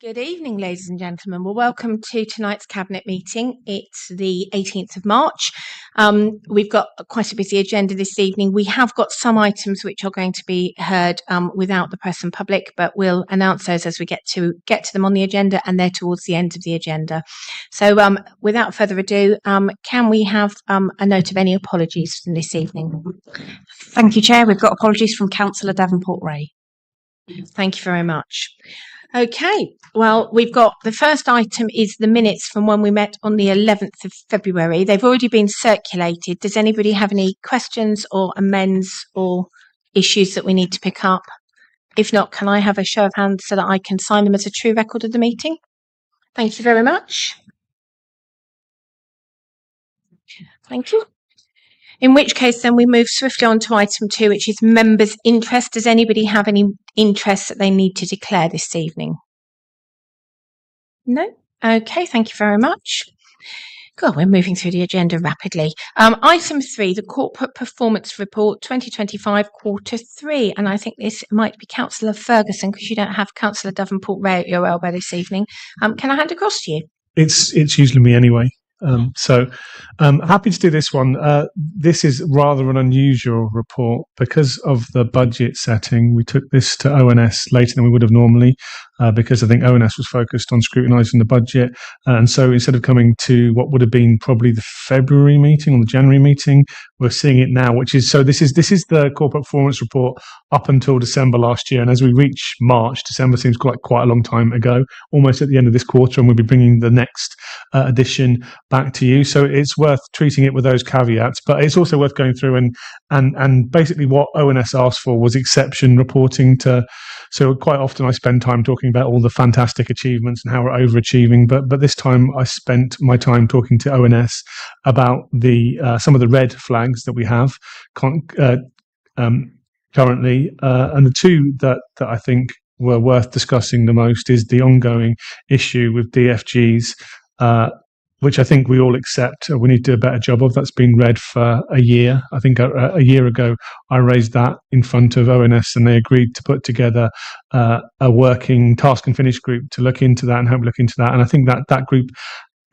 Good evening, ladies and gentlemen. Well, welcome to tonight's Cabinet meeting. It's the 18th of March. We've got quite a busy agenda this evening. We have got some items which are going to be heard without the press and public, but we'll announce those as we get to them on the agenda, and they're towards the end of the agenda. So without further ado, can we have a note of any apologies from this evening? Thank you, Chair. We've got apologies from Councillor Davenport-Ray. Thank you very much. Okay, well, we've got the first item is the minutes from when we met on the 11th of February. They've already been circulated. Does anybody have any questions or amends or issues that we need to pick up? If not, can I have a show of hands so that I can sign them as a true record of the meeting? Thank you very much. Thank you. In which case, then we move swiftly on to item 2, which is members' interest. Does anybody have any interest that they need to declare this evening? No? Okay, thank you very much. God, we're moving through the agenda rapidly. Item 3, the Corporate Performance Report 2025 Quarter 3. And I think this might be Councillor Ferguson, because you don't have Councillor Davenport-Ray at your elbow this evening. Can I hand across to you? It's usually me anyway. Happy to do this one. This is rather an unusual report because of the budget setting. We took this to ONS later than we would have normally, because I think ONS was focused on scrutinising the budget, and so instead of coming to what would have been probably the February meeting or the January meeting, we're seeing it now. This is the corporate performance report up until December last year, and as we reach March, December seems quite a long time ago, almost at the end of this quarter, and we'll be bringing the next edition back to you. So it's worth treating it with those caveats, but it's also worth going through and basically what ONS asked for was exception reporting to. So quite often I spend time talking about all the fantastic achievements and how we're overachieving, but this time I spent my time talking to ONS about some of the red flags that we have currently, and the two that I think were worth discussing the most is the ongoing issue with DFGs, which I think we all accept we need to do a better job of. That's been read for a year. I think a year ago I raised that in front of ONS, and they agreed to put together a working task and finish group to look into that and help look into that. And I think that group,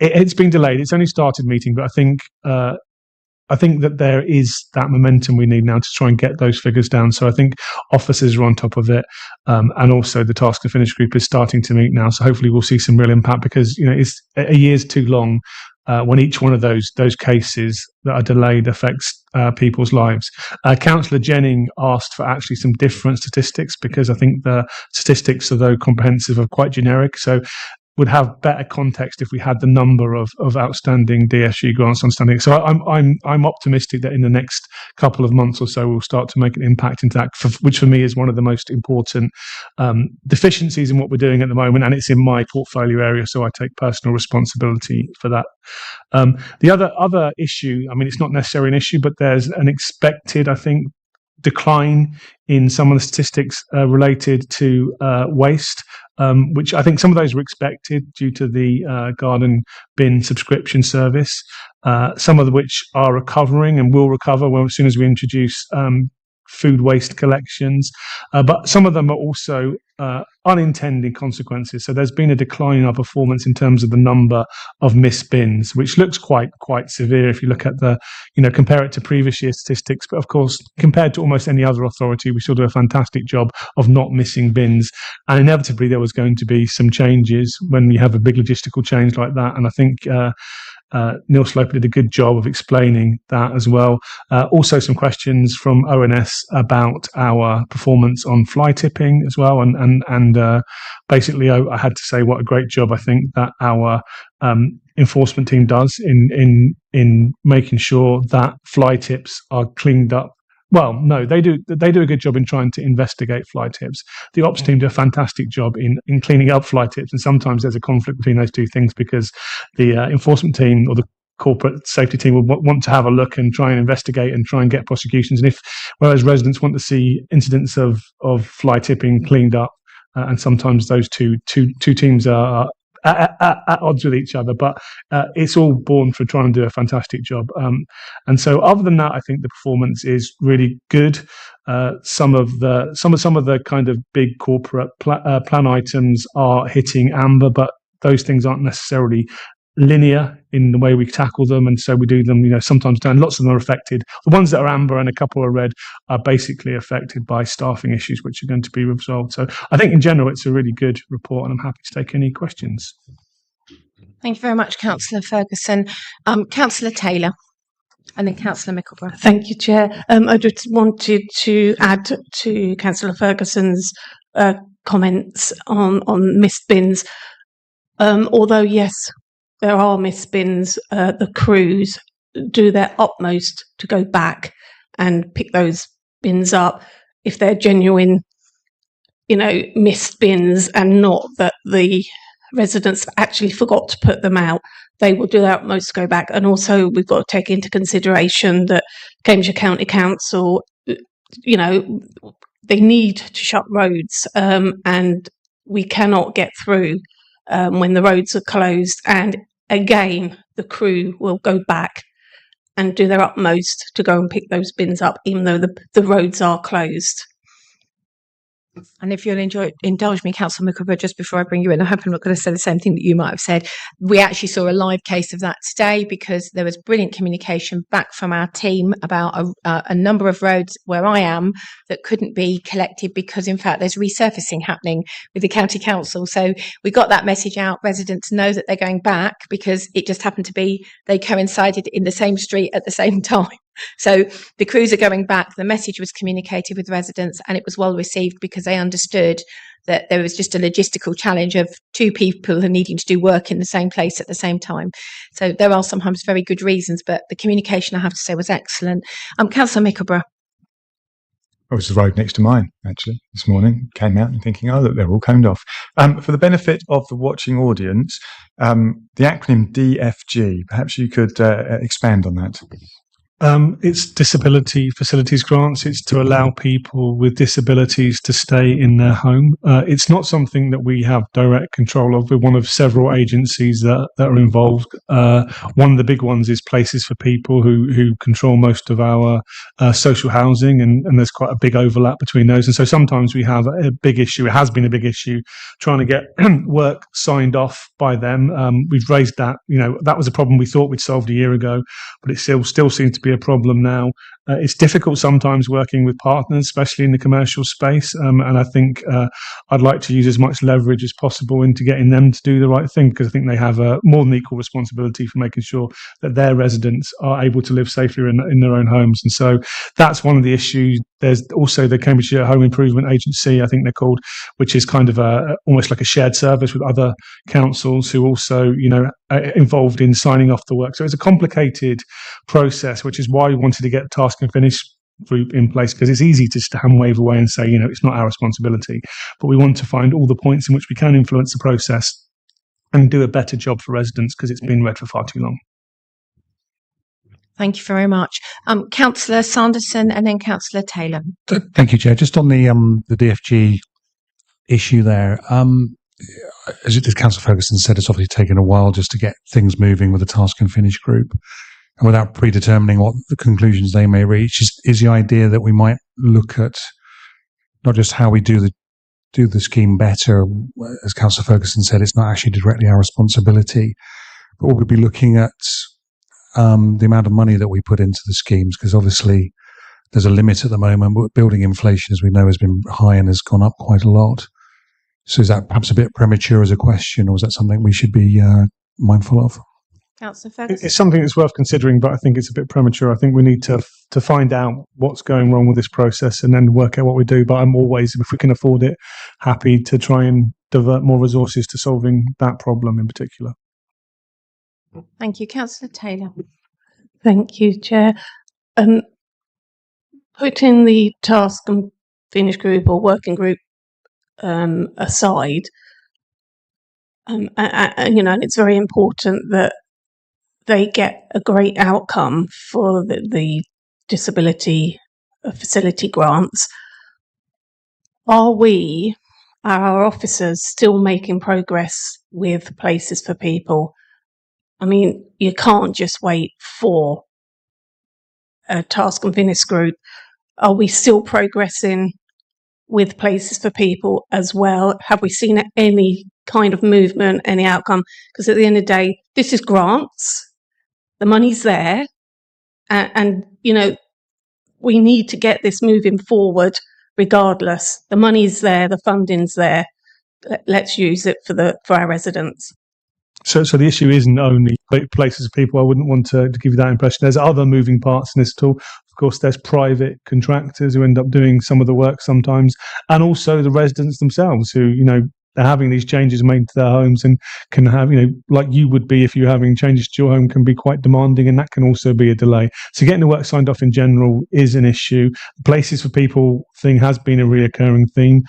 it's been delayed. It's only started meeting, but I think that there is that momentum we need now to try and get those figures down. So I think officers are on top of it, and also the task and finish group is starting to meet now. So hopefully we'll see some real impact, because it's a year's too long when each one of those cases that are delayed affects people's lives. Councillor Jennings asked for actually some different statistics, because I think the statistics, although comprehensive, are quite generic. So would have better context if we had the number of outstanding DFG grants outstanding. So I'm optimistic that in the next couple of months or so we'll start to make an impact into that, which for me is one of the most important deficiencies in what we're doing at the moment, and it's in my portfolio area, so I take personal responsibility for that. The other issue, I mean, it's not necessarily an issue, but there's an expected, I think, decline in some of the statistics related to waste, which I think some of those were expected due to the garden bin subscription service, some of which are recovering and will recover as soon as we introduce food waste collections, but some of them are also unintended consequences. So there's been a decline in our performance in terms of the number of missed bins, which looks quite severe if you look at compare it to previous year statistics. But of course, compared to almost any other authority, we still do a fantastic job of not missing bins. And inevitably, there was going to be some changes when you have a big logistical change like that. And I think Neil Sloper did a good job of explaining that as well. Also some questions from ONS about our performance on fly tipping as well, and basically I had to say what a great job I think that our enforcement team does in making sure that fly tips are cleaned up. Well, no, they do a good job in trying to investigate fly tips. The ops team do a fantastic job in cleaning up fly tips, and sometimes there's a conflict between those two things, because the enforcement team or the corporate safety team will want to have a look and try and investigate and try and get prosecutions, and whereas residents want to see incidents of fly tipping cleaned up, and sometimes those two teams are at odds with each other, but it's all born for trying to do a fantastic job. And so, other than that, I think the performance is really good. Some of the kind of big corporate plan items are hitting amber, but those things aren't necessarily linear in the way we tackle them, and so we do them, sometimes down. Lots of them are affected. The ones that are amber and a couple are red are basically affected by staffing issues, which are going to be resolved. So I think in general it's a really good report, and I'm happy to take any questions. Thank you very much, Councillor Ferguson. Councillor Taylor, and then Councillor Mickleborough. Thank you, Chair. I just wanted to add to Councillor Ferguson's comments on missed bins. Although, yes, there are missed bins, the crews do their utmost to go back and pick those bins up if they're genuine, missed bins, and not that the residents actually forgot to put them out. They will do their utmost to go back. And also we've got to take into consideration that Cambridgeshire County Council, they need to shut roads, and we cannot get through when the roads are closed. And again, the crew will go back and do their utmost to go and pick those bins up, even though the roads are closed. And if you'll indulge me, Councillor Mickleborough, just before I bring you in, I hope I'm not going to say the same thing that you might have said. We actually saw a live case of that today, because there was brilliant communication back from our team about a number of roads where I am that couldn't be collected because, in fact, there's resurfacing happening with the County Council. So we got that message out. Residents know that they're going back because it just happened to be they coincided in the same street at the same time. So the crews are going back. The message was communicated with residents, and it was well received because they understood that there was just a logistical challenge of two people needing to do work in the same place at the same time. So there are sometimes very good reasons, but the communication, I have to say, was excellent. Councillor Mickleborough. I was the road next to mine, actually, this morning. Came out and thinking, oh, look, they're all coned off. For the benefit of the watching audience, the acronym DFG, perhaps you could expand on that. It's disability facilities grants. It's to allow people with disabilities to stay in their home. It's not something that we have direct control of. We're one of several agencies that are involved. One of the big ones is Places for People, who control most of our social housing, and there's quite a big overlap between those. And so sometimes we have a big issue. It has been a big issue trying to get work signed off by them. We've raised that. That was a problem we thought we'd solved a year ago, but it still seems to be a problem now. It's difficult sometimes working with partners, especially in the commercial space, and I think I'd like to use as much leverage as possible into getting them to do the right thing, because I think they have a more than equal responsibility for making sure that their residents are able to live safely in their own homes. And so that's one of the issues. There's also the Cambridgeshire Home Improvement Agency, I think they're called, which is kind of almost like a shared service with other councils who also, are involved in signing off the work. So it's a complicated process, which is why we wanted to get task and finish group in place, because it's easy to hand wave away and say, it's not our responsibility. But we want to find all the points in which we can influence the process and do a better job for residents, because it's been read for far too long. Thank you very much. Councillor Sanderson, and then Councillor Taylor. Thank you, Chair. Just on the DFG issue there, as Councillor Ferguson said, it's obviously taken a while just to get things moving with the task and finish group. And without predetermining what the conclusions they may reach, is the idea that we might look at not just how we do the scheme better. As Councillor Ferguson said, it's not actually directly our responsibility, but we'll be looking at the amount of money that we put into the schemes, because obviously there's a limit at the moment. But building inflation, as we know, has been high and has gone up quite a lot. So is that perhaps a bit premature as a question, or is that something we should be mindful of? Councillor Ferguson. It's something that's worth considering, but I think it's a bit premature. I think we need to find out what's going wrong with this process and then work out what we do. But I'm always, if we can afford it, happy to try and divert more resources to solving that problem in particular. Thank you. Councillor Taylor. Thank you, Chair. Putting the task and finish group or working group aside, and it's very important that they get a great outcome for the disability facility grants. Are our officers still making progress with Places for People? I mean, you can't just wait for a task and finish group. Are we still progressing with Places for People as well? Have we seen any kind of movement, any outcome? Because at the end of the day, this is grants. The money's there. And you know, we need to get this moving forward regardless. The money's there, the funding's there. Let's use it for our residents. So the issue isn't only Places of People. I wouldn't want to give you that impression. There's other moving parts in this at all. Of course, there's private contractors who end up doing some of the work sometimes, and also the residents themselves who, you know, they're having these changes made to their homes and can have, you know, like you would be if you're having changes to your home, can be quite demanding, and that can also be a delay. So getting the work signed off in general is an issue. The Places for People thing has been a reoccurring theme.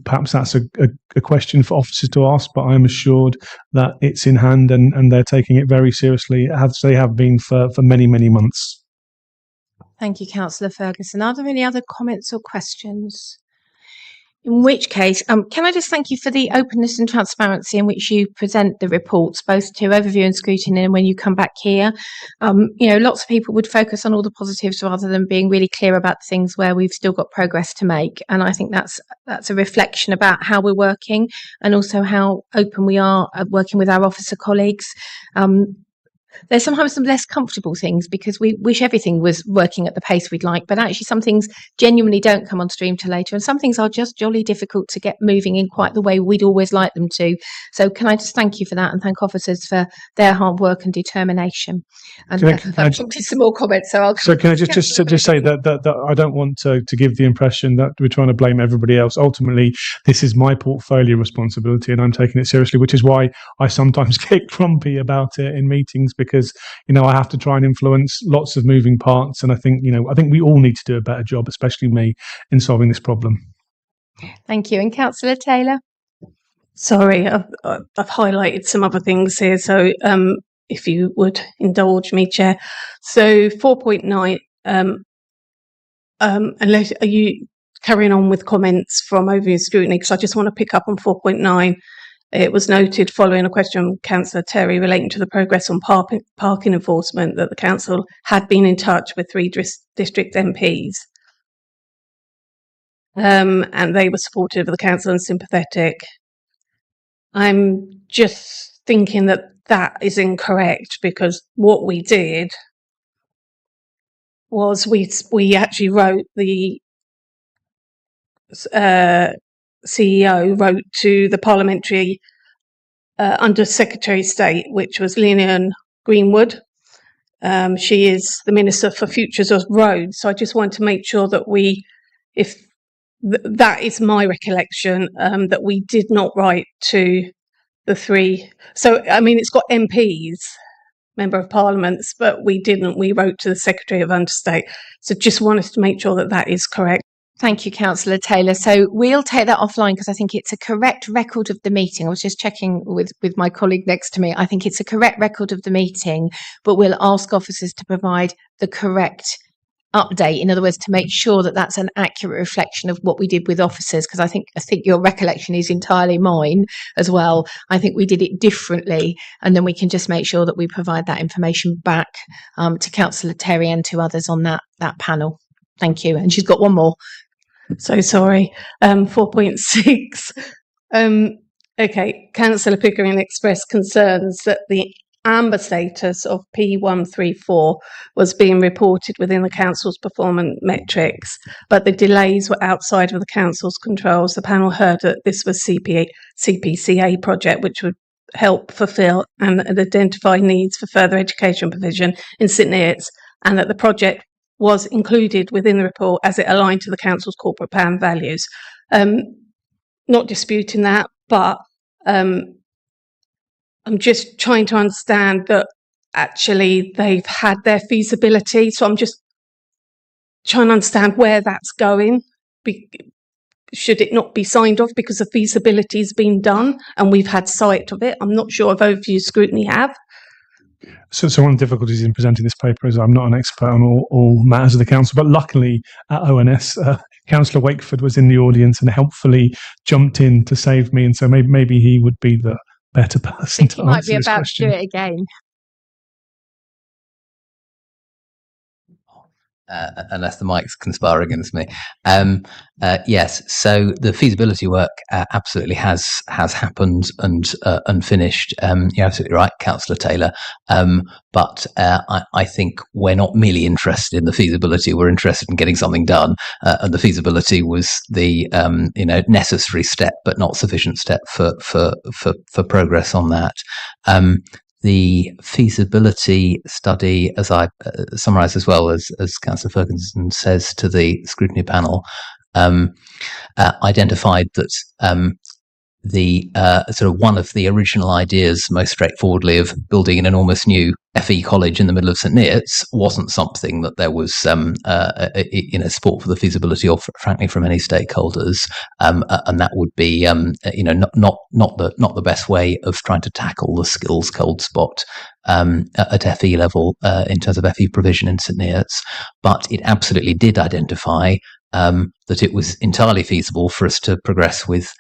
Perhaps that's a question for officers to ask, but I'm assured that it's in hand and they're taking it very seriously, as they have been for many, many months. Thank you, Councillor Ferguson. Are there any other comments or questions? In which case, can I just thank you for the openness and transparency in which you present the reports, both to overview and scrutiny, and when you come back here. You know, lots of people would focus on all the positives rather than being really clear about the things where we've still got progress to make. And I think that's a reflection about how we're working and also how open we are at working with our officer colleagues. There's sometimes some less comfortable things because we wish everything was working at the pace we'd like, but actually some things genuinely don't come on stream till later, and some things are just jolly difficult to get moving in quite the way we'd always like them to. So can I just thank you for that and thank officers for their hard work and determination. And I've wanted some more comments, so can I just say that I don't want to give the impression that we're trying to blame everybody else. Ultimately, this is my portfolio responsibility, and I'm taking it seriously, which is why I sometimes get grumpy about it in meetings, because, you know, I have to try and influence lots of moving parts, and I think we all need to do a better job, especially me, in solving this problem. Thank you. And Councillor Taylor? Sorry, I've highlighted some other things here, so if you would indulge me, Chair. So 4.9, unless are you carrying on with comments from overview scrutiny, because I just want to pick up on 4.9. It was noted following a question from Councillor Terry relating to the progress on parking enforcement that the council had been in touch with 3 district MPs. And they were supportive of the council and sympathetic. I'm just thinking that that is incorrect, because what we did was we actually wrote, the CEO wrote to the parliamentary Under Secretary of State, which was Lillian Greenwood. She is the Minister for Futures of Roads. So I just want to make sure that that is my recollection, that we did not write to the 3. So, I mean, it's got MPs, Member of Parliaments, but we didn't. We wrote to the Secretary of Understate. So just want us to make sure that that is correct. Thank you, Councillor Taylor. So we'll take that offline because I think it's a correct record of the meeting. I was just checking with my colleague next to me. I think it's a correct record of the meeting, but we'll ask officers to provide the correct update. In other words, to make sure that that's an accurate reflection of what we did with officers, because I think your recollection is entirely mine as well. I think we did it differently, and then we can just make sure that we provide that information back to Councillor Terry and to others on that panel. Thank you. And she's got one more. So sorry. 4.6. Okay. Councillor Pickering expressed concerns that the amber status of P134 was being reported within the council's performance metrics, but the delays were outside of the council's controls. The panel heard that this was CPCA project, which would help fulfil and identify needs for further education provision in St Neots, and that the project was included within the report as it aligned to the council's corporate plan values. Not disputing that, but I'm just trying to understand that actually they've had their feasibility. So I'm just trying to understand where that's going. Should it not be signed off because the feasibility has been done and we've had sight of it? I'm not sure if overview scrutiny have. So one of the difficulties in presenting this paper is I'm not an expert on all matters of the council, but luckily at ONS, Councillor Wakeford was in the audience and helpfully jumped in to save me, and so maybe he would be the better I person think to you might answer be this about to question. do it again. Unless the mics conspire against me. Yes, so the feasibility work absolutely has happened and finished. You're absolutely right, Councillor Taylor. But I think we're not merely interested in the feasibility; we're interested in getting something done. And the feasibility was the necessary step, but not sufficient step for progress on that. The feasibility study, as I summarised as well as Councillor Ferguson says to the scrutiny panel, identified that the sort of one of the original ideas, most straightforwardly, of building an enormous new FE college in the middle of St Neots wasn't something that there was support for the feasibility of, frankly, from any stakeholders, and that would be not the best way of trying to tackle the skills cold spot at FE level in terms of FE provision in St Neots. But it absolutely did identify that it was entirely feasible for us to progress with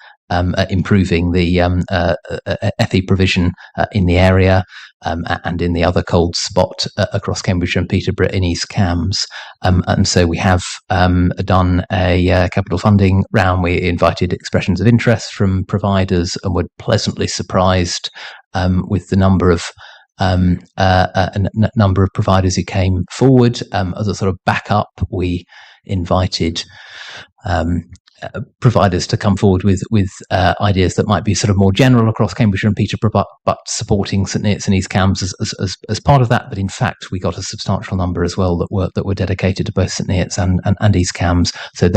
improving the FE provision in the area and in the other cold spot across Cambridgeshire and Peterborough in East Cambs. And so we have done a capital funding round. We invited expressions of interest from providers and were pleasantly surprised with the number of providers who came forward. As a sort of backup, we invited providers to come forward with ideas that might be sort of more general across Cambridgeshire and Peterborough, but supporting St Neots and East Cambs as part of that. But in fact, we got a substantial number as well that were dedicated to both St Neots and East Cambs. So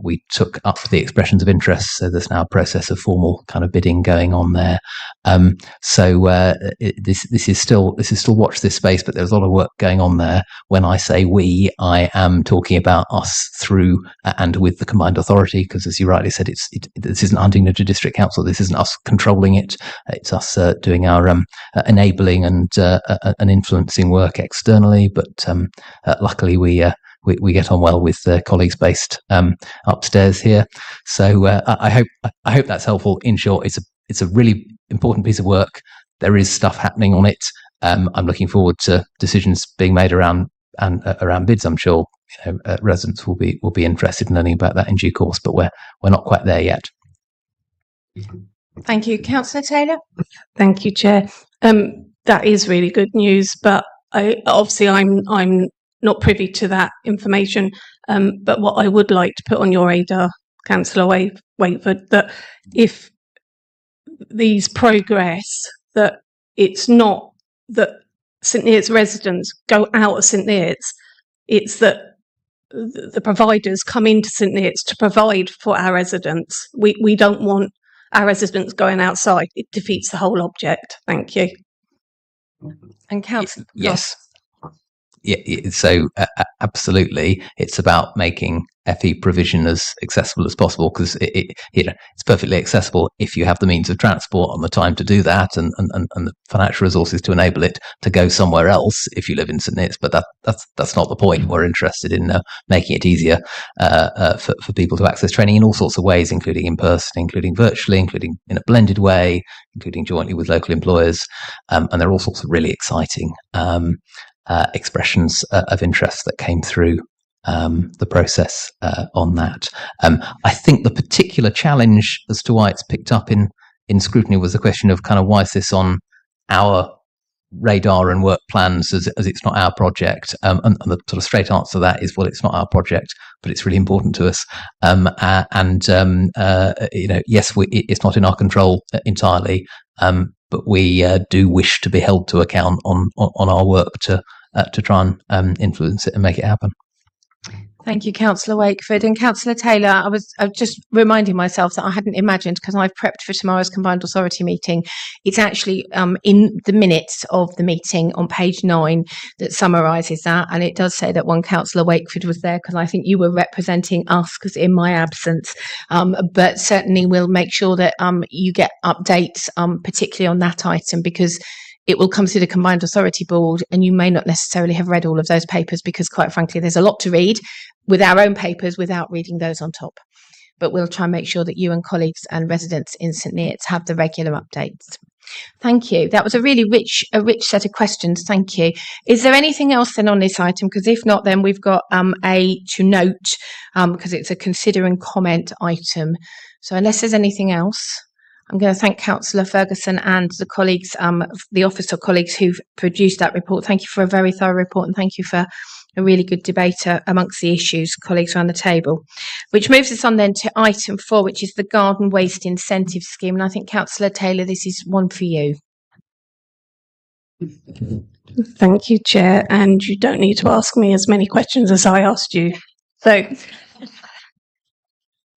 we took up the expressions of interest. So there's now a process of formal kind of bidding going on there. This is still watch this space, but there's a lot of work going on there. When I say we, I am talking about us through and with the combined authority, because as you rightly said, this isn't Huntingdon District Council. This isn't us controlling it. It's us doing our enabling and influencing work externally. But luckily, we get on well with colleagues based upstairs here. So I hope that's helpful. In short, it's a really important piece of work. There is stuff happening on it. I'm looking forward to decisions being made around bids. I'm sure residents will be interested in learning about that in due course, but we're not quite there yet. Thank you, Councillor Taylor. Thank you, Chair. That is really good news, but I'm not privy to that information. But what I would like to put on your radar, Councillor Wakeford, that if these progress, that it's not that St Neots residents go out of St Neots, it's that the providers come into St Neots to provide for our residents. We don't want our residents going outside. It defeats the whole object. Thank you. And Councillor. Yes. Yeah, so absolutely, it's about making FE provision as accessible as possible, because it's perfectly accessible if you have the means of transport and the time to do that, and the financial resources to enable it to go somewhere else if you live in St Neots. But that's not the point. We're interested in making it easier for people to access training in all sorts of ways, including in person, including virtually, including in a blended way, including jointly with local employers, and there are all sorts of really exciting expressions of interest that came through the process on that. I think the particular challenge as to why it's picked up in scrutiny was the question of kind of why is this on our radar and work plans as it's not our project, and the sort of straight answer to that is, well, it's not our project, but it's really important to us, yes, it's not in our control entirely, but we do wish to be held to account on our work to try and influence it and make it happen. Thank you, Councillor Wakeford. And Councillor Taylor, I was just reminding myself that I hadn't imagined, because I've prepped for tomorrow's combined authority meeting. It's actually in the minutes of the meeting on page 9 that summarises that. And it does say that one Councillor Wakeford was there, because I think you were representing us, because in my absence. But certainly we'll make sure that you get updates, particularly on that item, because it will come through the Combined Authority Board, and you may not necessarily have read all of those papers, because quite frankly, there's a lot to read with our own papers without reading those on top. But we'll try and make sure that you and colleagues and residents in St Neots have the regular updates. Thank you. That was a rich set of questions. Thank you. Is there anything else then on this item? Because if not, then we've got a to note because it's a consider and comment item. So unless there's anything else, I'm going to thank Councillor Ferguson and the colleagues, the officer colleagues who've produced that report. Thank you for a very thorough report, and thank you for a really good debate amongst the issues, colleagues around the table. Which moves us on then to item 4, which is the Garden Waste Incentive Scheme. And I think, Councillor Taylor, this is one for you. Thank you, Chair. And you don't need to ask me as many questions as I asked you. So,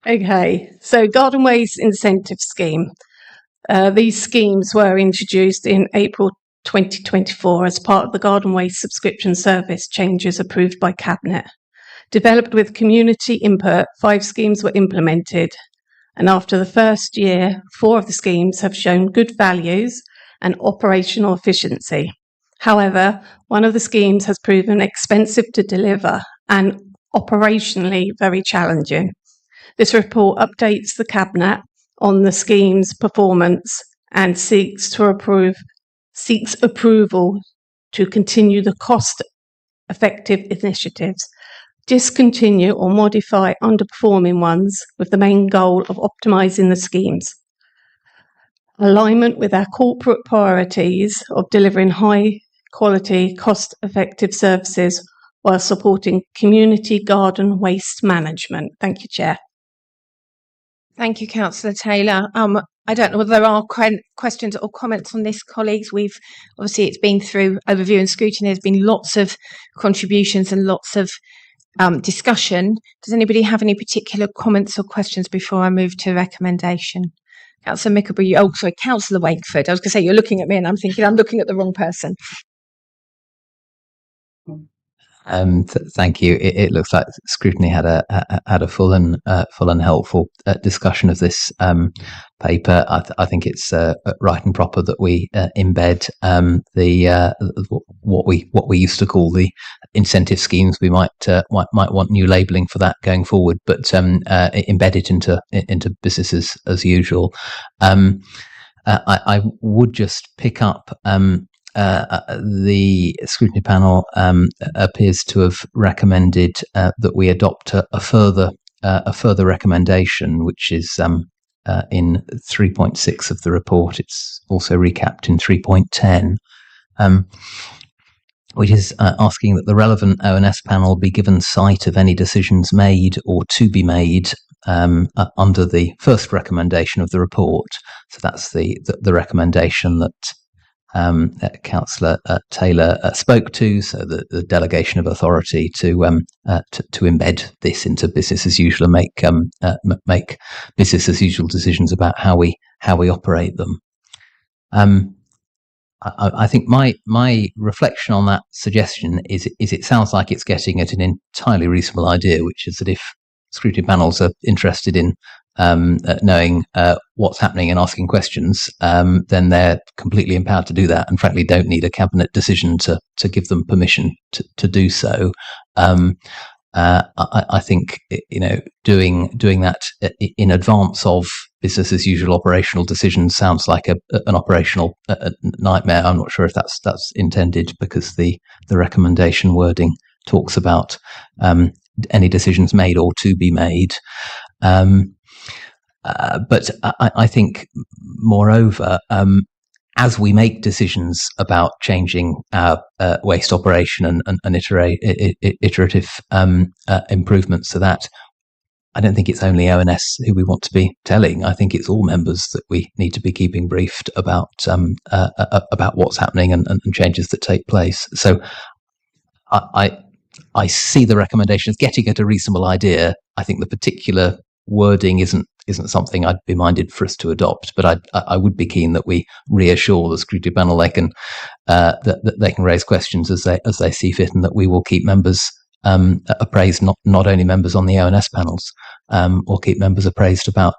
okay. So, Garden Waste Incentive Scheme. These schemes were introduced in April 2024 as part of the Garden Waste Subscription Service changes approved by Cabinet. Developed with community input, 5 schemes were implemented, and after the first year, 4 of the schemes have shown good values and operational efficiency. However, one of the schemes has proven expensive to deliver and operationally very challenging. This report updates the Cabinet on the scheme's performance and seeks approval to continue the cost-effective initiatives, discontinue or modify underperforming ones with the main goal of optimising the schemes. Alignment with our corporate priorities of delivering high-quality, cost-effective services while supporting community garden waste management. Thank you, Chair. Thank you, Councillor Taylor. I don't know whether there are questions or comments on this, colleagues. Obviously it's been through overview and scrutiny. There's been lots of contributions and lots of discussion. Does anybody have any particular comments or questions before I move to recommendation? Councillor Mickelby, Councillor Wakeford. I was going to say, you're looking at me and I'm thinking I'm looking at the wrong person. Thank you. It looks like scrutiny had a full and helpful discussion of this paper. I think it's right and proper that we embed what we used to call the incentive schemes. We might want new labelling for that going forward, but embed it into businesses as usual. I would just pick up. The scrutiny panel appears to have recommended that we adopt a further recommendation, which is in 3.6 of the report. It's also recapped in 3.10, which is asking that the relevant ONS panel be given sight of any decisions made or to be made under the first recommendation of the report. So that's the recommendation that Councillor Taylor spoke to, so the delegation of authority to embed this into business as usual and make business as usual decisions about how we operate them. I think my reflection on that suggestion is it sounds like it's getting at an entirely reasonable idea, which is that if scrutiny panels are interested in knowing what's happening and asking questions, then they're completely empowered to do that, and frankly don't need a cabinet decision to give them permission to do so. I think doing that in advance of business as usual operational decisions sounds like an operational nightmare. I'm not sure if that's intended, because the recommendation wording talks about any decisions made or to be made. But I think, moreover, as we make decisions about changing our waste operation and iterative improvements to that, I don't think it's only ONS who we want to be telling. I think it's all members that we need to be keeping briefed about what's happening and changes that take place. So I see the recommendation as getting at a reasonable idea. I think the particular wording isn't something I'd be minded for us to adopt, but I would be keen that we reassure the scrutiny panel they can that they can raise questions as they see fit, and that we will keep members appraised, not only members on the ONS panels, or keep members appraised about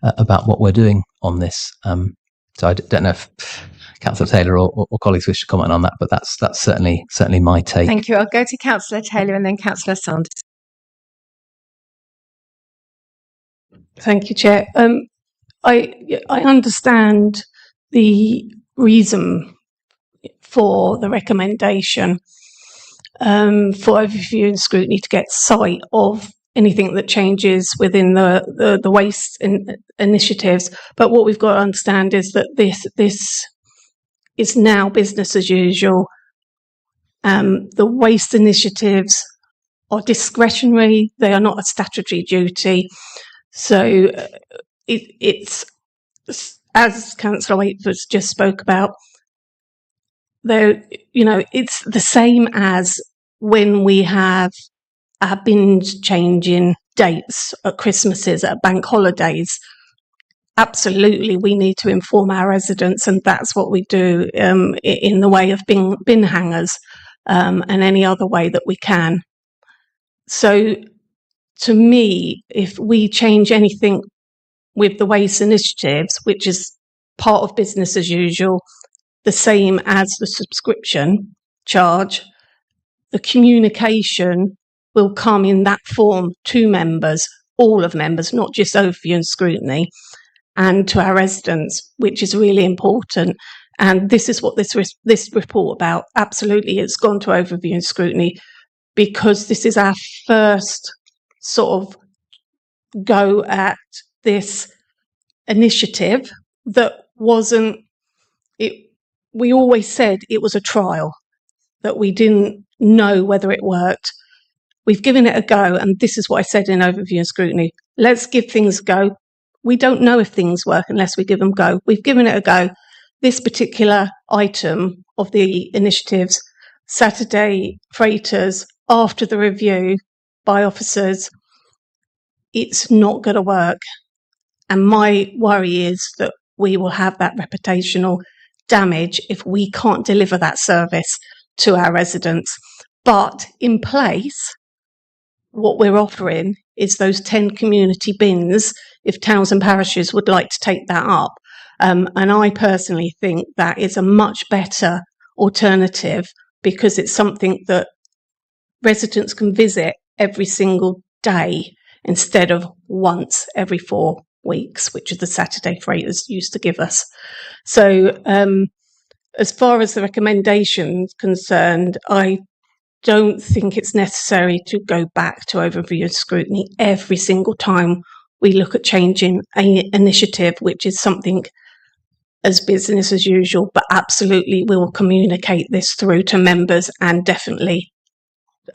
what we're doing on this. So I don't know if Councillor Taylor or colleagues wish to comment on that, but that's certainly my take. Thank you. I'll go to Councillor Taylor and then Councillor Sanders. Thank you, Chair. I understand the reason for the recommendation for overview and scrutiny to get sight of anything that changes within the waste initiatives. But what we've got to understand is that this is now business as usual. The waste initiatives are discretionary; they are not a statutory duty. So it's as Councillor Wakeford just spoke about. Though, it's the same as when we have our binge changing dates at Christmases, at bank holidays. Absolutely, we need to inform our residents, and that's what we do in the way of bin hangers and any other way that we can. So, to me, if we change anything with the waste initiatives, which is part of business as usual, the same as the subscription charge, the communication will come in that form to members, all of members, not just overview and scrutiny, and to our residents, which is really important. And this is what this report about. Absolutely, it's gone to overview and scrutiny because this is our first sort of go at this initiative that wasn't it. We always said it was a trial, that we didn't know whether it worked. We've given it a go, and this is what I said in overview and scrutiny. Let's give things a go. We don't know if things work unless we give them a go. We've given it a go. This particular item of the initiatives, Saturday freighters, after the review by officers, it's not going to work. And my worry is that we will have that reputational damage if we can't deliver that service to our residents. But in place, what we're offering is those 10 community bins, if towns and parishes would like to take that up. And I personally think that is a much better alternative because it's something that residents can visit every single day instead of once every 4 weeks, which is the Saturday freighters used to give us. So as far as the recommendations concerned, I don't think it's necessary to go back to overview and scrutiny every single time we look at changing an initiative, which is something as business as usual, but absolutely we will communicate this through to members and definitely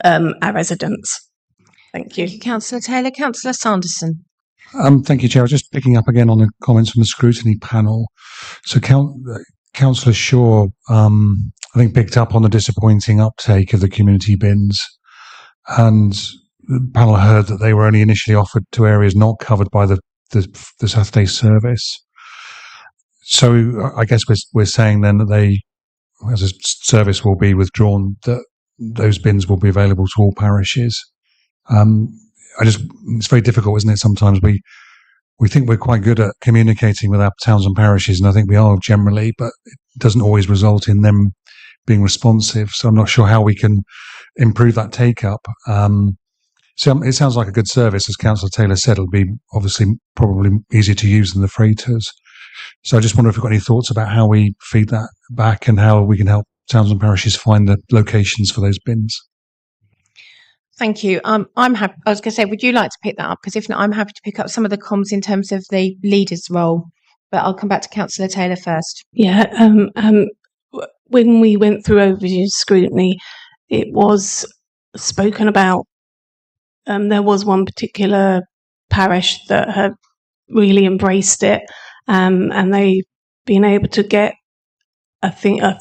our residents. Thank you. Thank you, Councillor Taylor. Councillor Sanderson. Thank you, Chair. I was just picking up again on the comments from the scrutiny panel. So Councillor Shaw, I think, picked up on the disappointing uptake of the community bins, and the panel heard that they were only initially offered to areas not covered by the Saturday service. So I guess we're saying then that they, as a service will be withdrawn, that those bins will be available to all parishes. It's very difficult, isn't it? Sometimes we think we're quite good at communicating with our towns and parishes, and I think we are generally, but it doesn't always result in them being responsive. So I'm not sure how we can improve that take up. So it sounds like a good service, as Councillor Taylor said. It'll be obviously probably easier to use than the freighters. So I just wonder if you've got any thoughts about how we feed that back and how we can help towns and parishes find the locations for those bins. Thank you. I'm happy. I was going to say, would you like to pick that up? Because if not, I'm happy to pick up some of the comms in terms of the leader's role. But I'll come back to Councillor Taylor first. Yeah. When we went through overview scrutiny, it was spoken about. There was one particular parish that had really embraced it, and they've been able to get, I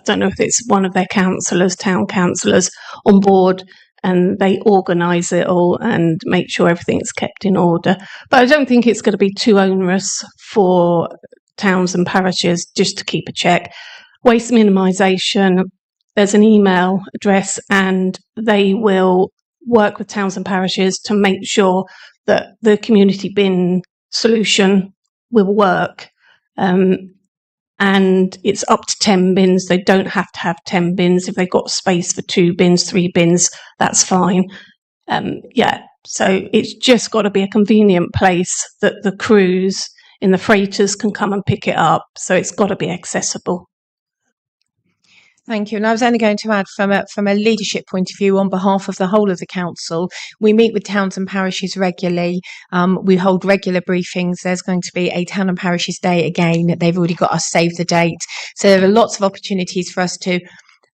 don't know if it's one of their councillors, town councillors, on board, and they organise it all and make sure everything's kept in order. But I don't think it's going to be too onerous for towns and parishes just to keep a check. Waste minimisation, there's an email address, and they will work with towns and parishes to make sure that the community bin solution will work. And it's up to 10 bins. They don't have to have 10 bins. If they've got space for 2 bins, 3 bins, that's fine. So it's just got to be a convenient place that the crews in the freighters can come and pick it up. So it's got to be accessible. Thank you. And I was only going to add from a leadership point of view on behalf of the whole of the council, we meet with towns and parishes regularly. We hold regular briefings. There's going to be a town and parishes day again. They've already got us save the date. So there are lots of opportunities for us to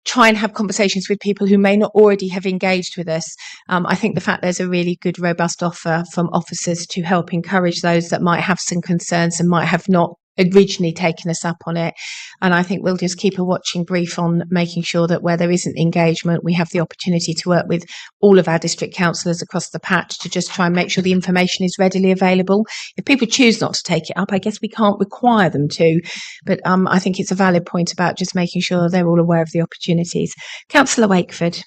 try and have conversations with people who may not already have engaged with us. I think the fact there's a really good, robust offer from officers to help encourage those that might have some concerns and might have not originally taken us up on it. And I think we'll just keep a watching brief on making sure that where there isn't engagement, we have the opportunity to work with all of our district councillors across the patch to just try and make sure the information is readily available. If people choose not to take it up, I guess we can't require them to. But I think it's a valid point about just making sure they're all aware of the opportunities. Councillor Wakeford.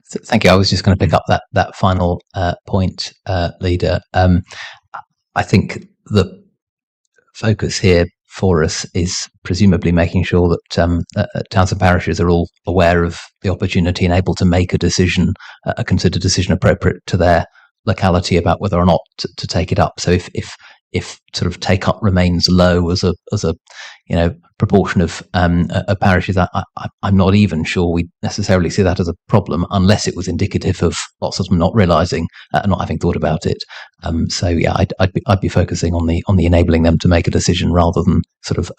So, thank you. I was just going to pick up that final point, Leader. I think the focus here for us is presumably making sure that towns and parishes are all aware of the opportunity and able to make a decision, a considered decision appropriate to their locality about whether or not to take it up. So if sort of take up remains low as a proportion of parishes, I'm not even sure we necessarily see that as a problem unless it was indicative of lots of them not realising and not having thought about it. So yeah, I'd be focusing on the enabling them to make a decision rather than sort of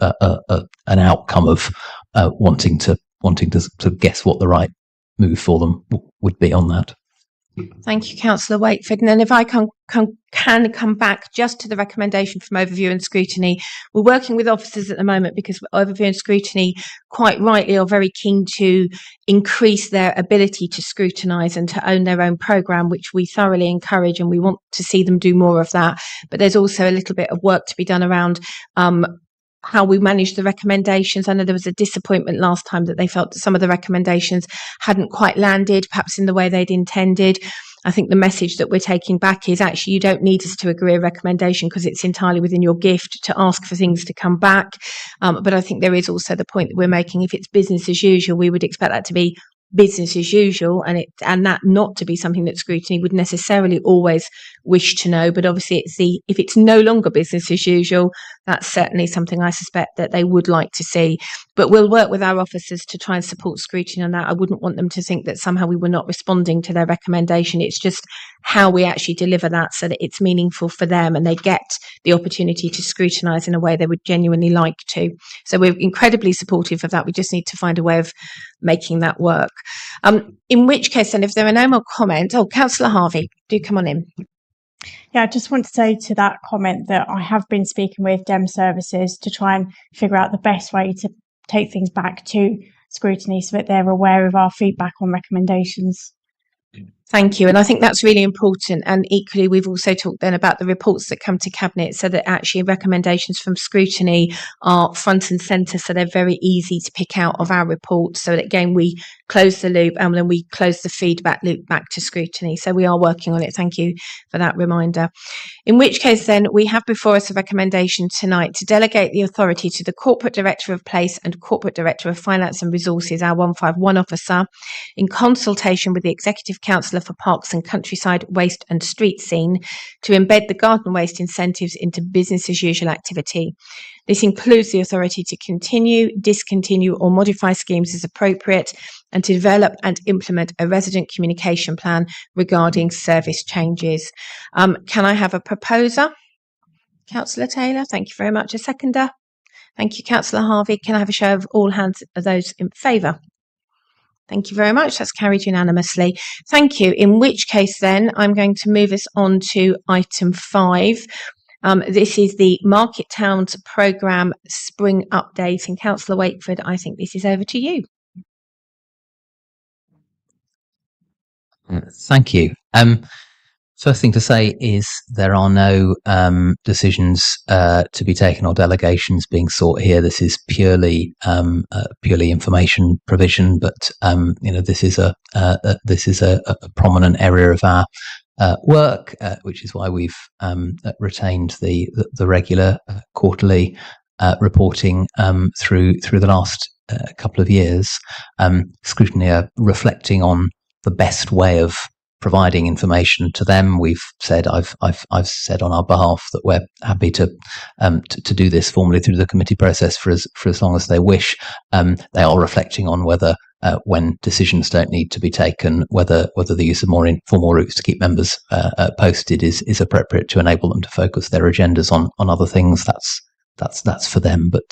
an outcome of wanting to sort of guess what the right move for them would be on that. Thank you, Councillor Wakeford. And then if I can come back just to the recommendation from Overview and Scrutiny, we're working with officers at the moment because Overview and Scrutiny quite rightly are very keen to increase their ability to scrutinise and to own their own programme, which we thoroughly encourage, and we want to see them do more of that. But there's also a little bit of work to be done around how we manage the recommendations. I know there was a disappointment last time that they felt that some of the recommendations hadn't quite landed, perhaps in the way they'd intended. I think the message that we're taking back is actually you don't need us to agree a recommendation because it's entirely within your gift to ask for things to come back. But I think there is also the point that we're making, if it's business as usual, we would expect that to be business as usual, and that not to be something that Scrutiny would necessarily always wish to know. But obviously if it's no longer business as usual, that's certainly something I suspect that they would like to see. But we'll work with our officers to try and support Scrutiny on that. I wouldn't want them to think that somehow we were not responding to their recommendation. It's just how we actually deliver that so that it's meaningful for them and they get the opportunity to scrutinise in a way they would genuinely like to. So we're incredibly supportive of that. We just need to find a way of making that work. In which case, then, if there are no more comments, Councillor Harvey, do come on in. Yeah, I just want to say to that comment that I have been speaking with Dem Services to try and figure out the best way to take things back to Scrutiny so that they're aware of our feedback on recommendations. Thank you. And I think that's really important. And equally, we've also talked then about the reports that come to Cabinet so that actually recommendations from Scrutiny are front and centre. So they're very easy to pick out of our reports. So that again, we close the loop and then we close the feedback loop back to Scrutiny. So we are working on it. Thank you for that reminder. In which case then we have before us a recommendation tonight to delegate the authority to the Corporate Director of Place and Corporate Director of Finance and Resources, our 151 officer, in consultation with the Executive Councillor for Parks and Countryside, Waste and Street Scene, to embed the garden waste incentives into business as usual activity. This includes the authority to continue, discontinue or modify schemes as appropriate, and to develop and implement a resident communication plan regarding service changes. Can I have a proposer? Councillor Taylor, thank you very much. A seconder? Thank you, Councillor Harvey. Can I have a show of all hands of those in favour? Thank you very much. That's carried unanimously. Thank you. In which case then, I'm going to move us on to item 5. This is the Market Towns Programme Spring Update. And Councillor Wakeford, I think this is over to you. Thank you. First thing to say is there are no decisions to be taken or delegations being sought here. This is purely information provision, but this is a prominent area of our work, which is why we've retained the regular quarterly reporting through the last couple of years. Scrutiny are reflecting on the best way of providing information to them. We've said I've said on our behalf that we're happy to do this formally through the committee process for as long as they wish. They are reflecting on whether when decisions don't need to be taken, whether the use of more informal routes to keep members posted is appropriate to enable them to focus their agendas on other things. That's for them. But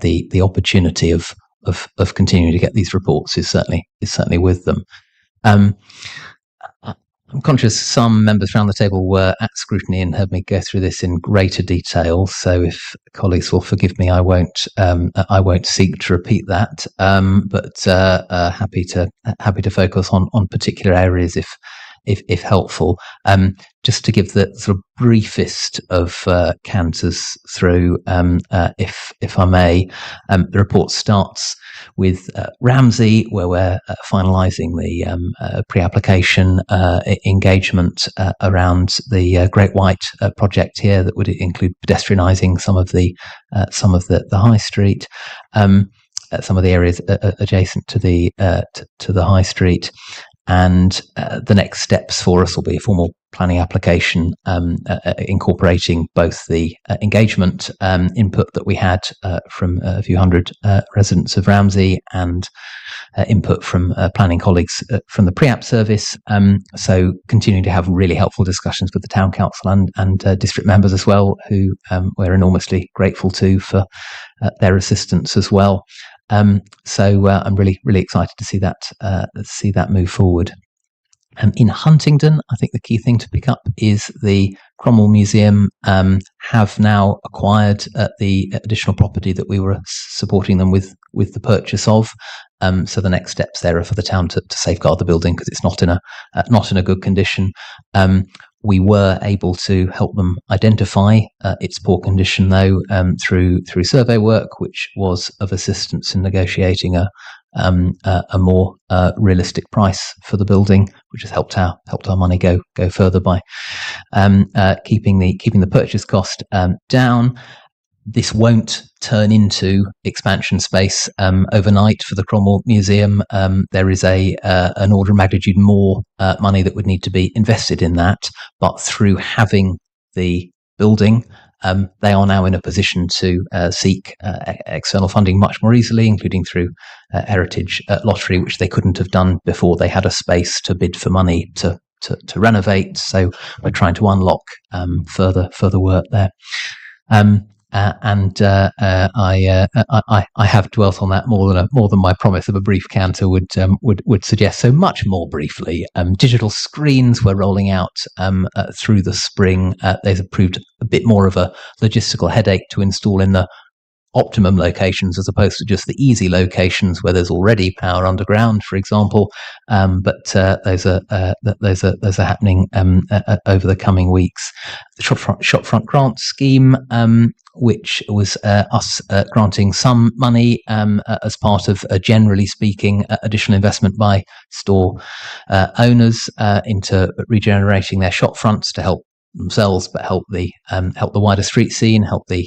the opportunity of continuing to get these reports is certainly with them. I'm conscious some members around the table were at scrutiny and heard me go through this in greater detail. So if colleagues will forgive me, I won't seek to repeat that. But happy to focus on particular areas if helpful. Just to give the sort of briefest of canters through, if I may, the report starts with Ramsey, where we're finalising the pre-application engagement around the Great White project here, that would include pedestrianising some of the high street, some of the areas adjacent to the high street. And the next steps for us will be a formal planning application incorporating both the engagement input that we had from a few hundred residents of Ramsey and input from planning colleagues from the pre-app service. So continuing to have really helpful discussions with the town council and district members as well, who we're enormously grateful to for their assistance as well. So I'm really excited to see that move forward. In Huntingdon, I think the key thing to pick up is the Cromwell Museum have now acquired the additional property that we were supporting them with the purchase of. So the next steps there are for the town to safeguard the building because it's not in a good condition. We were able to help them identify its poor condition, though, through survey work, which was of assistance in negotiating a more realistic price for the building, which has helped our money go further by keeping the purchase cost down. This won't turn into expansion space overnight for the Cromwell Museum. There is an order of magnitude more money that would need to be invested in that, but through having the building, they are now in a position to seek external funding much more easily, including through Heritage Lottery, which they couldn't have done before they had a space to bid for money to renovate. So we're trying to unlock further work there. I have dwelt on that more than my promise of a brief canter would suggest. So much more briefly, digital screens we're rolling out through the spring. They've proved a bit more of a logistical headache to install in the optimum locations as opposed to just the easy locations where there's already power underground, for example. But those are happening over the coming weeks. The Shopfront grant scheme, which was us granting some money as part of, generally speaking, additional investment by store owners into regenerating their shop fronts to help themselves, but help the wider street scene, help the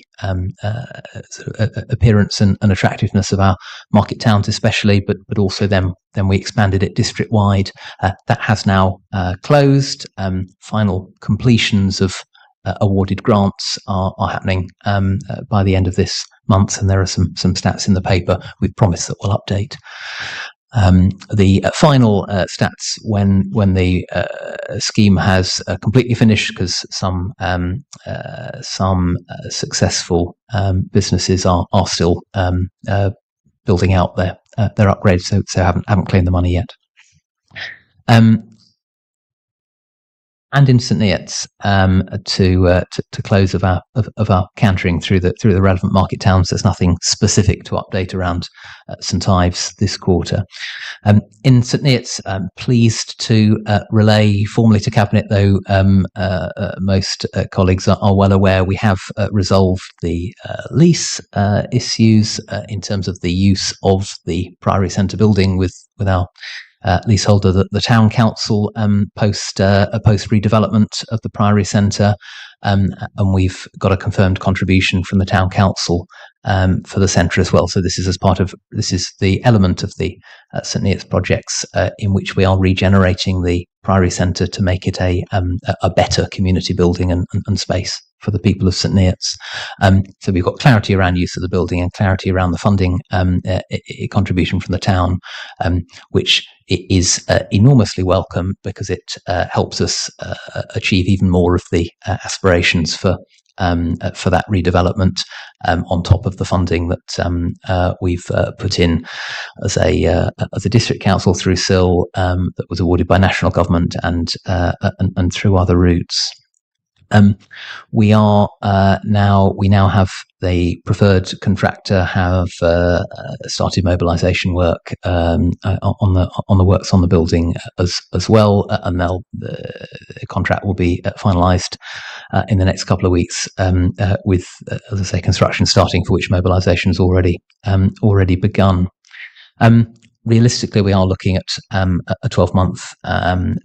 sort of appearance and attractiveness of our market towns, especially. But also then we expanded it district wide. That has now closed. Final completions of awarded grants are happening by the end of this month, and there are some stats in the paper we've promised that we'll update. The final stats when the scheme has completely finished, because some successful businesses are still building out their upgrades, so haven't claimed the money yet. And in St Neots, to close of our cantering through the relevant market towns, there's nothing specific to update around St Ives this quarter. In St Neots, I'm pleased to relay formally to Cabinet, though most colleagues are well aware, we have resolved the lease issues in terms of the use of the Priory Centre building with our leaseholder, the town council, post redevelopment of the Priory Centre, and we've got a confirmed contribution from the town council for the centre as well. So this is the element of the St Neots projects in which we are regenerating the Priory Centre to make it a better community building and space for the people of St Neots. So we've got clarity around use of the building and clarity around the funding contribution from the town, which is enormously welcome because it helps us achieve even more of the aspirations for that redevelopment, on top of the funding that we've put in as a district council through SIL, that was awarded by national government and through other routes. We now have the preferred contractor have started mobilisation work on the works on the building as well, and the contract will be finalised in the next couple of weeks, with, as I say, construction starting, for which mobilisation has already begun. Realistically, we are looking at a 12-month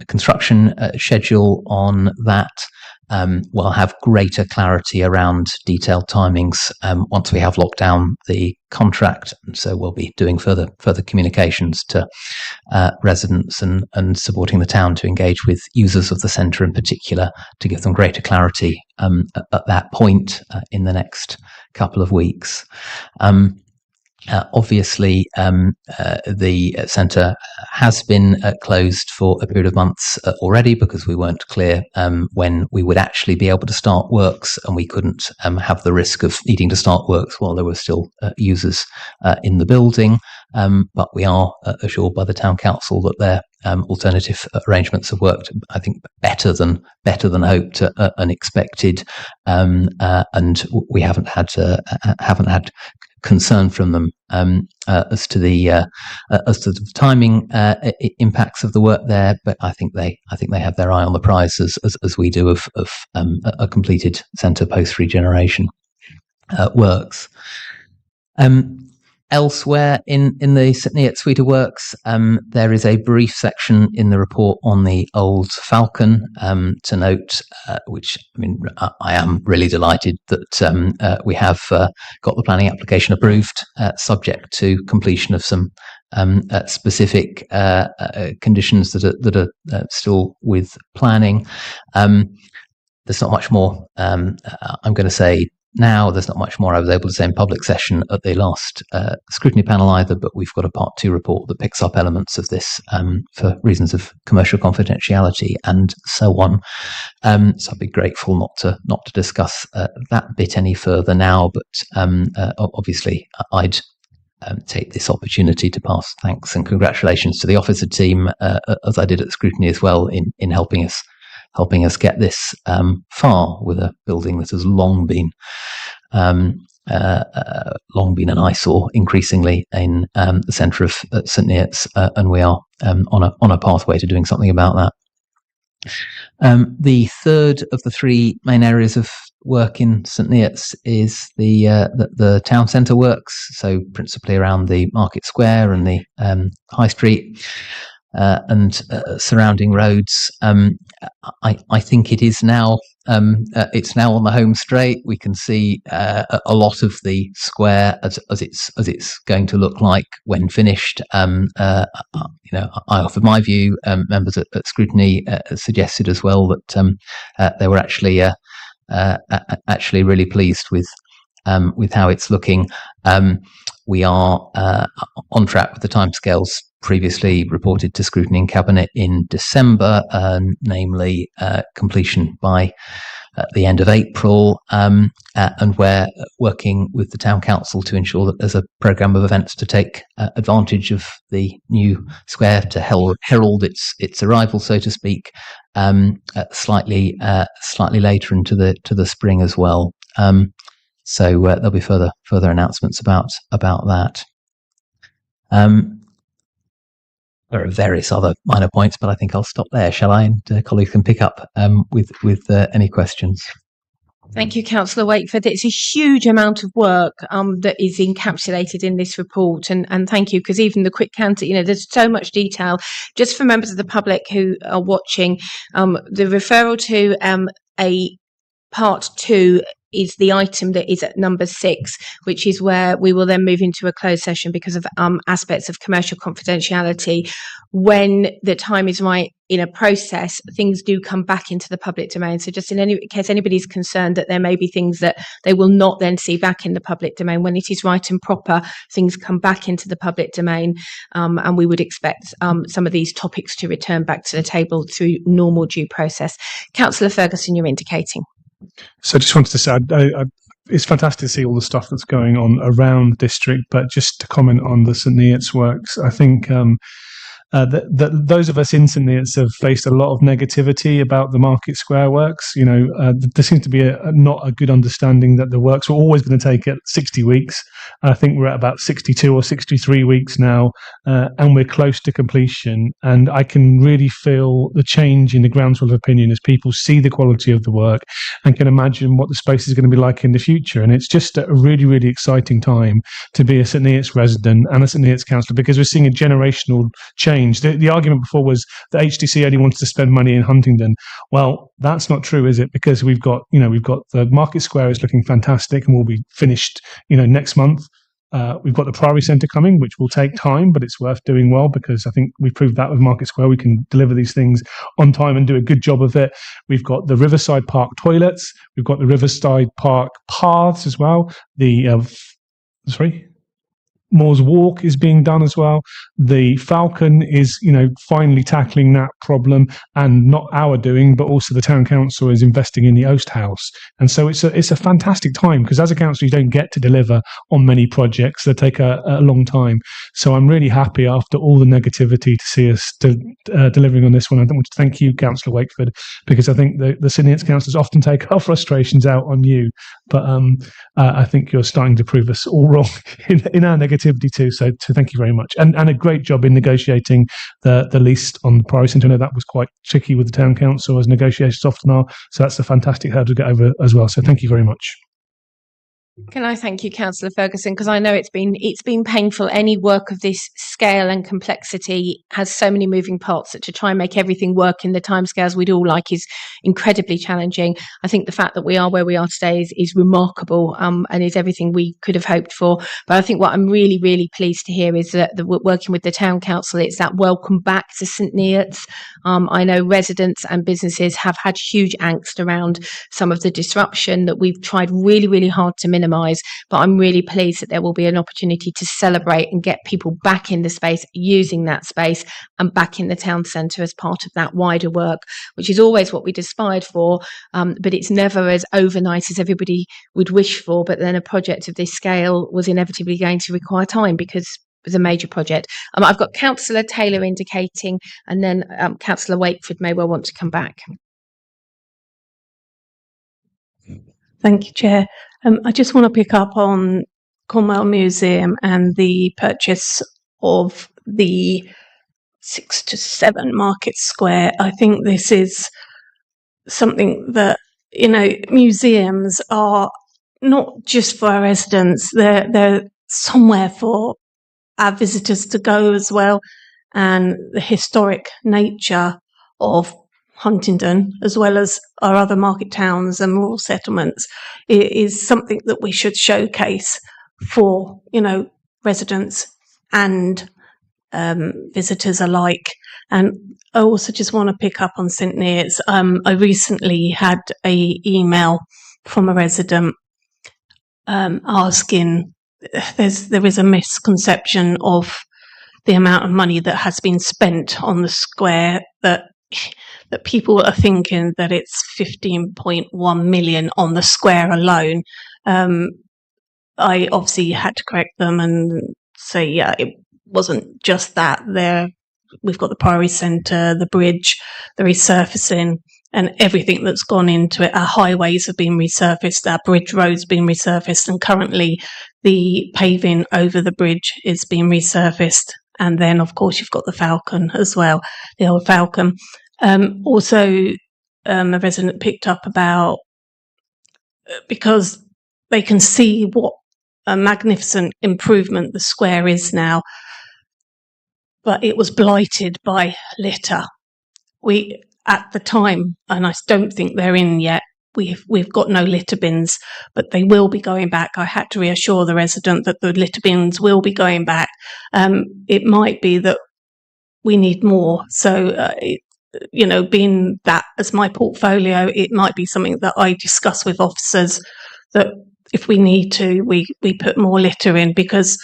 construction schedule on that. We'll have greater clarity around detailed timings once we have locked down the contract. And so we'll be doing further communications to residents and supporting the town to engage with users of the centre in particular to give them greater clarity at that point in the next couple of weeks. Obviously, the centre has been closed for a period of months already because we weren't clear when we would actually be able to start works, and we couldn't have the risk of needing to start works while there were still users in the building. But we are assured by the town council that their alternative arrangements have worked, I think, better than hoped and expected, and we haven't had concern from them as to the timing impacts of the work there, but I think they have their eye on the prize as we do of a completed centre post regeneration works. Elsewhere in the St Neots suite of works, there is a brief section in the report on the old Falcon to note, which, I mean, I am really delighted that we have got the planning application approved, subject to completion of some specific conditions that are still with planning. There's not much more I'm going to say now. There's not much more I was able to say in public session at the last scrutiny panel either, but we've got a Part 2 report that picks up elements of this for reasons of commercial confidentiality and so on. So I'd be grateful not to discuss that bit any further now, but obviously I'd take this opportunity to pass thanks and congratulations to the officer team, as I did at scrutiny as well, in helping us get this far with a building that has long been an eyesore, increasingly in the centre of St Neots, and we are on a pathway to doing something about that. The third of the three main areas of work in St Neots is the town centre works, so principally around the Market Square and the High Street. And surrounding roads. I think it is now. It's now on the home straight. We can see a lot of the square as it's going to look like when finished. I offered my view. Members at scrutiny suggested as well that they were actually really pleased with how it's looking. We are on track with the timescales previously reported to scrutiny and cabinet in December, namely completion by the end of April, and we're working with the town council to ensure that there's a programme of events to take advantage of the new square to herald its arrival, so to speak, slightly later into the spring as well. So there'll be further announcements about that. There are various other minor points, but I think I'll stop there, shall I? And colleagues can pick up with any questions. Thank you, Councillor Wakeford. It's a huge amount of work that is encapsulated in this report, and thank you, because even the quick counter, there's so much detail. Just for members of the public who are watching, the referral to a Part 2 is the item that is at number 6, which is where we will then move into a closed session because of aspects of commercial confidentiality. When the time is right in a process, things do come back into the public domain. So just in any case anybody's concerned that there may be things that they will not then see back in the public domain, when it is right and proper, things come back into the public domain, and we would expect some of these topics to return back to the table through normal due process. Councillor Ferguson, you're indicating. So I just wanted to say, it's fantastic to see all the stuff that's going on around the district, but just to comment on the St Neots works, I think that those of us in St Neots have faced a lot of negativity about the Market Square works. There seems to be not a good understanding that the works were always going to take 60 weeks. I think we're at about 62 or 63 weeks now, and we're close to completion. And I can really feel the change in the groundswell of opinion as people see the quality of the work and can imagine what the space is going to be like in the future. And it's just a really, really exciting time to be a St Neots resident and a St Neots councillor, because we're seeing a generational change. The argument before was that HTC only wants to spend money in Huntingdon. Well, that's not true, is it? Because we've got the Market Square is looking fantastic and will be finished, next month. We've got the Priory Centre coming, which will take time, but it's worth doing well, because I think we proved that with Market Square. We can deliver these things on time and do a good job of it. We've got the Riverside Park toilets. We've got the Riverside Park paths as well. Moore's Walk is being done as well. The Falcon is, finally tackling that problem, and not our doing, but also the town council is investing in the Oast House. And so it's a fantastic time, because as a council, you don't get to deliver on many projects that take a long time. So I'm really happy after all the negativity to see us delivering on this one. I want to thank you, Councillor Wakeford, because I think the St Neots councillors often take our frustrations out on you, but I think you're starting to prove us all wrong in our negativity too. So thank you very much, and a great job in negotiating the lease on the Priory Centre. I know that was quite tricky with the town council, as negotiations often are. So that's a fantastic hurdle to get over as well. So thank you very much. Can I thank you, Councillor Ferguson, because I know it's been painful. Any work of this scale and complexity has so many moving parts that to try and make everything work in the timescales we'd all like is incredibly challenging. I think the fact that we are where we are today is remarkable, and is everything we could have hoped for. But I think what I'm really, really pleased to hear is that working with the town council, it's that welcome back to St Neots. I know residents and businesses have had huge angst around some of the disruption that we've tried really, really hard to minimise. But I'm really pleased that there will be an opportunity to celebrate and get people back in the space, using that space, and back in the town centre as part of that wider work, which is always what we'd aspired for, but it's never as overnight as everybody would wish for. But then a project of this scale was inevitably going to require time, because it was a major project. I've got Councillor Taylor indicating, and then Councillor Wakeford may well want to come back. Thank you, Chair. I just want to pick up on Cornwall Museum and the purchase of the 6 to 7 Market Square. I think this is something that, museums are not just for our residents, they're somewhere for our visitors to go as well. And the historic nature of Huntingdon, as well as our other market towns and rural settlements, is something that we should showcase for, residents and visitors alike. And I also just want to pick up on St Neots. I recently had an email from a resident asking, there is a misconception of the amount of money that has been spent on the square, that people are thinking that it's 15.1 million on the square alone. I obviously had to correct them and say, yeah, it wasn't just that. We've got the Priory Centre, the bridge, the resurfacing, and everything that's gone into it. Our highways have been resurfaced, our bridge roads been resurfaced, and currently the paving over the bridge is being resurfaced. And then, of course, you've got the Falcon as well, the old Falcon. Also, a resident picked up about, because they can see what a magnificent improvement the square is now, but it was blighted by litter. We, at the time, and I don't think they're in yet, we've got no litter bins, but they will be going back. I had to reassure the resident that the litter bins will be going back. It might be that we need more. So, being that as my portfolio, it might be something that I discuss with officers, that if we need to, we put more litter in, because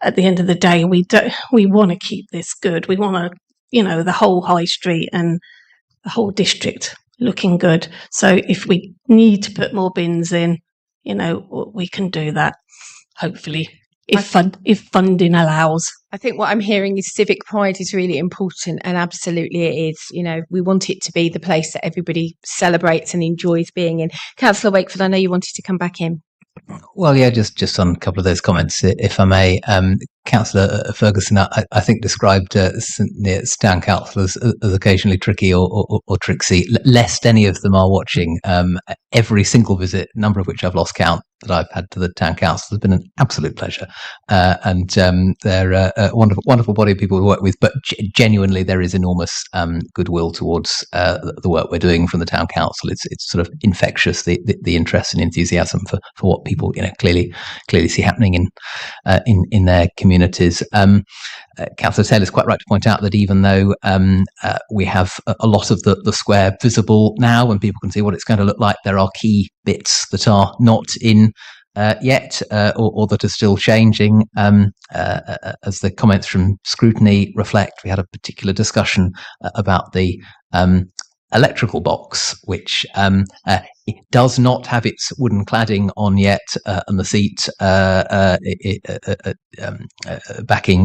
at the end of the day, we want to keep this good. We want to, the whole high street and the whole district looking good. So if we need to put more bins in, we can do that, hopefully, if funding allows. I think what I'm hearing is civic pride is really important, and absolutely it is. We want it to be the place that everybody celebrates and enjoys being in. Councillor Wakefield, I know you wanted to come back in. Well, yeah, just on a couple of those comments, if I may. Councillor Ferguson, I think, described St Town Council as occasionally tricky or tricksy, lest any of them are watching. Every single visit, number of which I've lost count, that I've had to the Town Council has been an absolute pleasure. And they're a wonderful body of people to work with, but genuinely there is enormous goodwill towards the work we're doing from the Town Council. It's sort of infectious, the interest and enthusiasm for what people clearly see happening in their communities. Councillor Taylor is quite right to point out that even though we have a lot of the square visible now and people can see what it's going to look like, there are key bits that are not in yet or that are still changing. As the comments from scrutiny reflect, we had a particular discussion about the electrical box, which it does not have its wooden cladding on yet, and the seat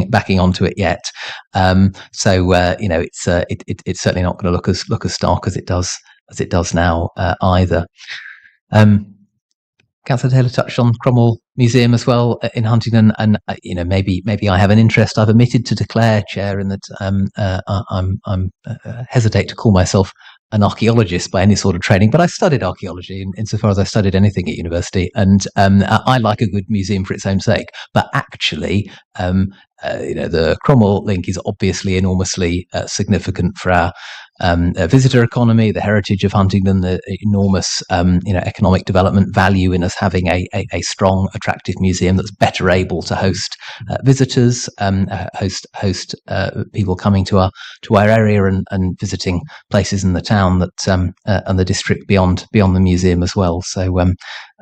backing onto it yet. So it's certainly not going to look as stark as it does now either. Councillor Taylor touched on Cromwell Museum as well in Huntingdon, and maybe I have an interest. I've omitted to declare, Chair, in that I'm hesitate to call myself an archaeologist by any sort of training, but I studied archaeology insofar as I studied anything at university, and I like a good museum for its own sake. But actually, the Cromwell link is obviously enormously significant for our visitor economy, the heritage of Huntingdon, the enormous economic development value in us having a strong, attractive museum that's better able to host visitors, host people coming to our area and visiting places in the town that and the district beyond the museum as well. So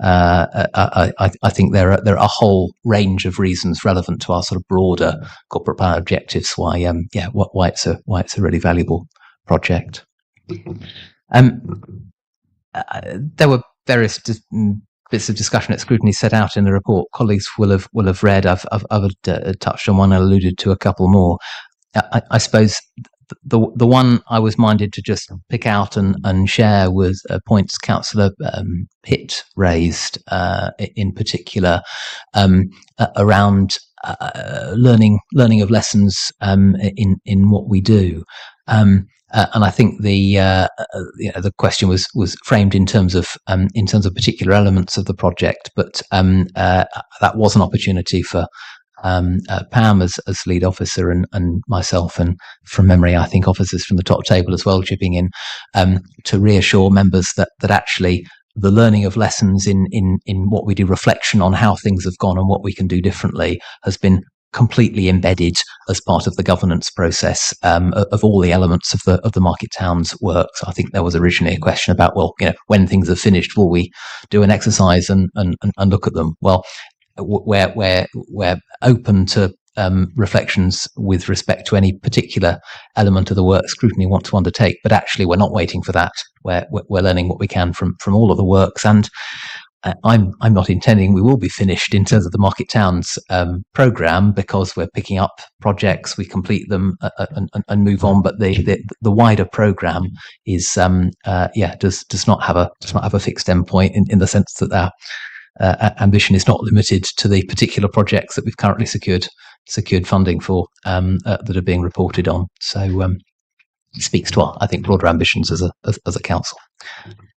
I think there are a whole range of reasons relevant to our sort of broader corporate power objectives why it's a really valuable project. There were various bits of discussion at scrutiny set out in the report. Colleagues will have read. I've touched on one and alluded to a couple more. I suppose the one I was minded to just pick out and share was points Councillor Pitt raised in particular around learning of lessons in what we do. And I think the question was framed in terms of particular elements of the project, but that was an opportunity for Pam as lead officer and myself, and from memory I think officers from the top table as well chipping in to reassure members that actually the learning of lessons in what we do, reflection on how things have gone and what we can do differently, has been completely embedded as part of the governance process of all the elements of the Market Towns work. So I think there was originally a question about, when things are finished, will we do an exercise and look at them? Well, we're open to reflections with respect to any particular element of the work scrutiny want to undertake, but actually we're not waiting for that. We're learning what we can from all of the works, and I'm not intending we will be finished in terms of the Market Towns programme, because we're picking up projects, we complete them and move on. But the wider programme is does not have a fixed endpoint in the sense that our ambition is not limited to the particular projects that we've currently secured funding for that are being reported on. So it speaks to our, I think, broader ambitions as a council.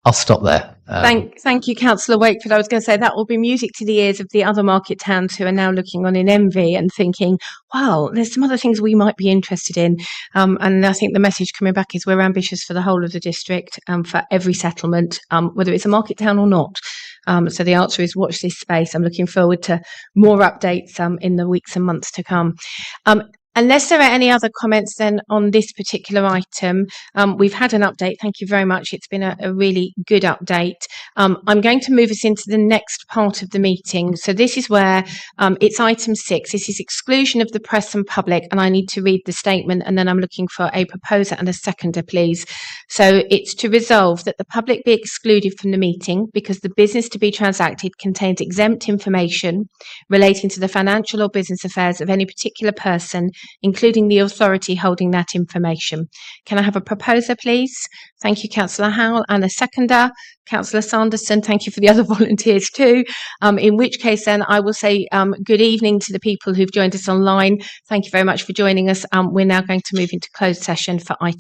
I'll stop there. Thank you, Councillor Wakefield. I was going to say that will be music to the ears of the other market towns who are now looking on in envy and thinking, wow, there's some other things we might be interested in. And I think the message coming back is we're ambitious for the whole of the district, for every settlement, whether it's a market town or not. So the answer is watch this space. I'm looking forward to more updates in the weeks and months to come. Unless there are any other comments then on this particular item, we've had an update. Thank you very much. It's been a really good update. I'm going to move us into the next part of the meeting. So this is where it's item 6. This is exclusion of the press and public, and I need to read the statement, and then I'm looking for a proposer and a seconder, please. So it's to resolve that the public be excluded from the meeting because the business to be transacted contains exempt information relating to the financial or business affairs of any particular person, including the authority holding that information. Can I have a proposer, please? Thank you, Councillor Howell, and a seconder, Councillor Sanderson. Thank you for the other volunteers too. In which case then I will say good evening to the people who've joined us online. Thank you very much for joining us. We're now going to move into closed session for item